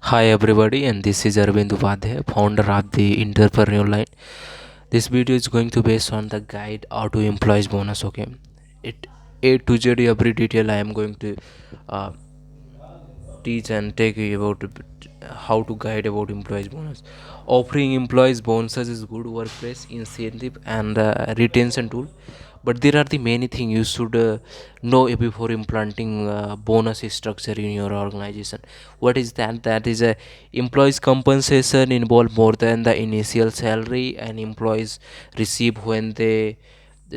Hi everybody, and this is Arvind Upadhyay, founder of the Entrepreneur Line. This video is going to based on the guide how to employees bonus. Okay, it A to Z every detail I am going to uh, teach and take you about how to guide about employees bonus. Offering employees bonuses is good workplace incentive and retention tool, but there are the many things you should know before implanting bonus structure in your organization. What is that? That is a employees compensation involve more than the initial salary and employees receive when they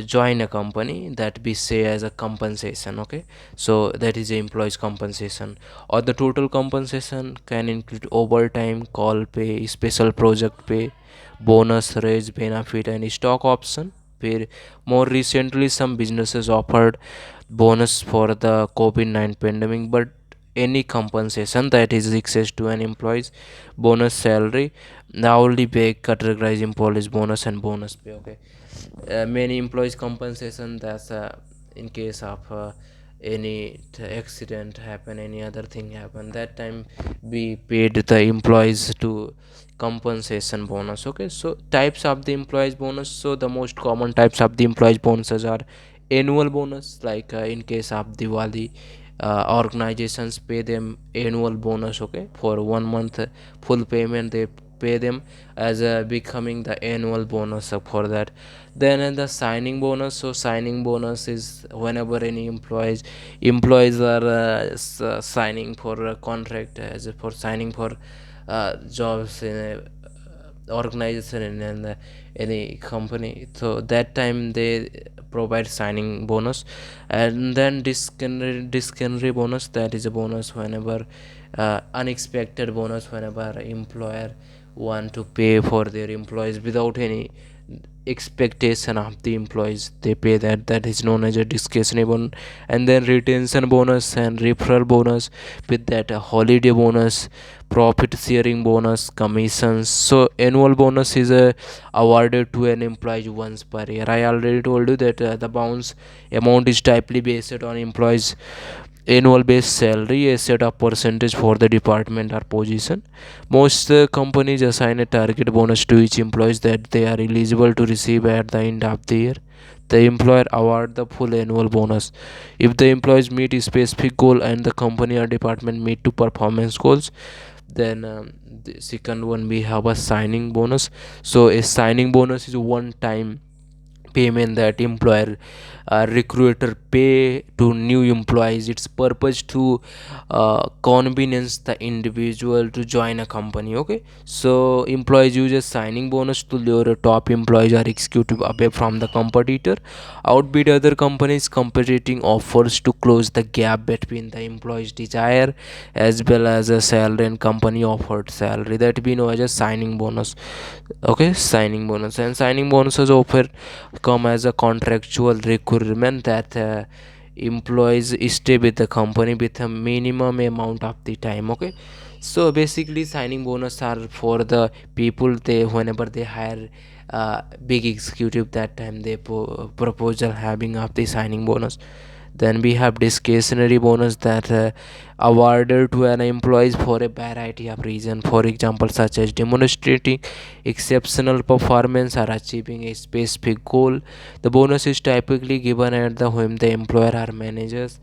join a company, that we say as a compensation. Okay, so that is the employees compensation, or the total compensation can include overtime, call pay, special project pay, bonus, raise, benefit, and stock option pay. More recently, some businesses offered bonus for the COVID-19 pandemic, but any compensation that is excess to an employee's bonus salary, the hourly pay categorize employees bonus and bonus pay. Okay, many employees compensation, that's in case of any accident happen, any other thing happen, that time we paid the employees to compensation bonus. Okay, so types of the employees bonus. So the most common types of the employees bonuses are annual bonus, like in case of Diwali, organizations pay them annual bonus. Okay, for 1 month full payment they pay them as becoming the annual bonus for that. Then the signing bonus. So signing bonus is whenever any employees are signing for a contract, as for signing for jobs in a organization in any company, so that time they provide signing bonus. And then discretionary bonus, that is a bonus whenever unexpected bonus, whenever employer want to pay for their employees without any expectation of the employees, they pay that. That is known as a discretionary bonus. And then retention bonus and referral bonus, with that holiday bonus, profit sharing bonus, commissions. So annual bonus is awarded to an employee once per year. I already told you that the bounce amount is typically based on employees annual base salary, a set of percentage for the department or position. Most companies assign a target bonus to each employees that they are eligible to receive at the end of the year. The employer award the full annual bonus if the employees meet a specific goal and the company or department meet two performance goals. Then the second one, we have a signing bonus. So a signing bonus is one time payment that employer recruiter pay to new employees. Its purpose to convenience the individual to join a company. Okay, so employees use a signing bonus to lure top employees or executive away from the competitor, outbid other companies competing offers to close the gap between the employees desire as well as a salary and company offered salary, that we know as a signing bonus. Okay, signing bonus. And signing bonuses offer come as a contractual requirement that employees stay with the company with a minimum amount of the time. Okay, so basically signing bonus are for the people, they whenever they hire big executive, that time they proposal having of the signing bonus. Then we have discretionary bonus that awarded to an employees for a variety of reason, for example such as demonstrating exceptional performance or achieving a specific goal. The bonus is typically given at the when the employer or managers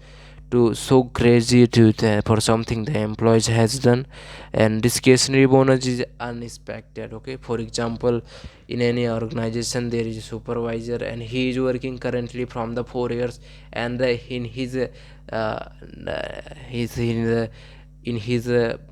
to so crazy to for something the employees has done. And discretionary bonus is unexpected. Okay, for example, in any organization there is a supervisor and he is working currently from the 4 years, and in his he's in his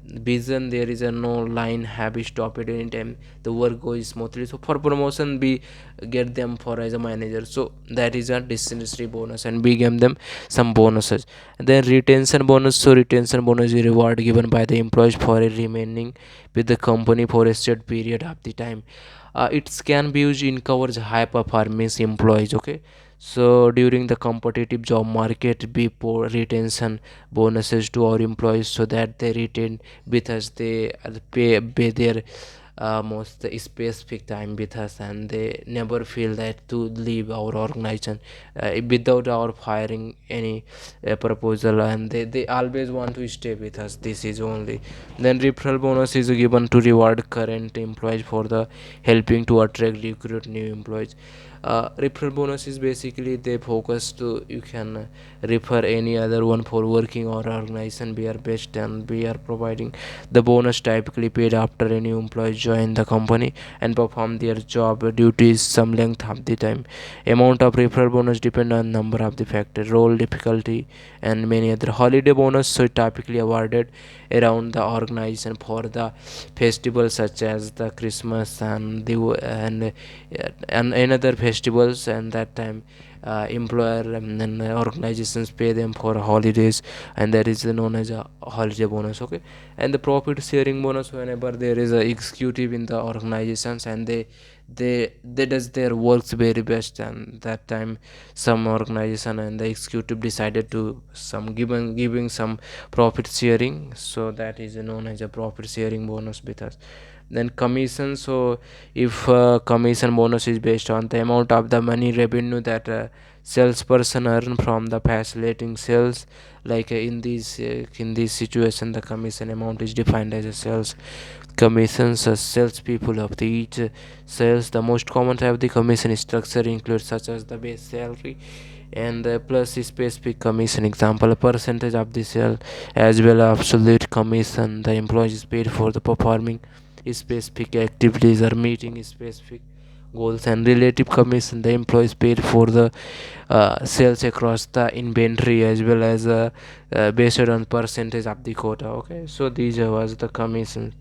vision there is a no line have stopped at any time, the work goes smoothly, so for promotion we get them for as a manager. So that is a discretionary bonus and we give them some bonuses. And then retention bonus. So retention bonus is a reward given by the employees for a remaining with the company for a set period of the time. It can be used in covers high performance employees. Okay, so during the competitive job market we pour retention bonuses to our employees so that they retain with us, they pay their most specific time with us, and they never feel that to leave our organization without our firing any proposal, and they always want to stay with us. This is only. Then referral bonus is given to reward current employees for the helping to attract recruit new employees. Referral bonus is basically they focus to you can refer any other one for working or organization we are best, and we are providing the bonus typically paid after a new employee join the company and perform their job duties some length of the time. Amount of referral bonus depend on number of the factors, role, difficulty, and many other. Holiday bonus so typically awarded around the organization for the festivals such as the Christmas and another festivals, and that time employer and organizations pay them for holidays, and that is known as a holiday bonus. Okay. And the profit sharing bonus whenever there is a executive in the organizations, and they does their works very best, and that time some organization and the executive decided to some giving some profit sharing, so that is known as a profit sharing bonus with us. Then commission, so if commission bonus is based on the amount of the money revenue that salesperson earn from the facilitating sales, like in this situation the commission amount is defined as a sales commissions as sales people of the each sales. The most common type of the commission structure includes such as the base salary and plus specific commission, example a percentage of the sale, as well as absolute commission the employee is paid for the performing specific activities or meeting specific goals, and relative commission the employees paid for the sales across the inventory, as well as based on percentage of the quota. Okay, so these was the commissions.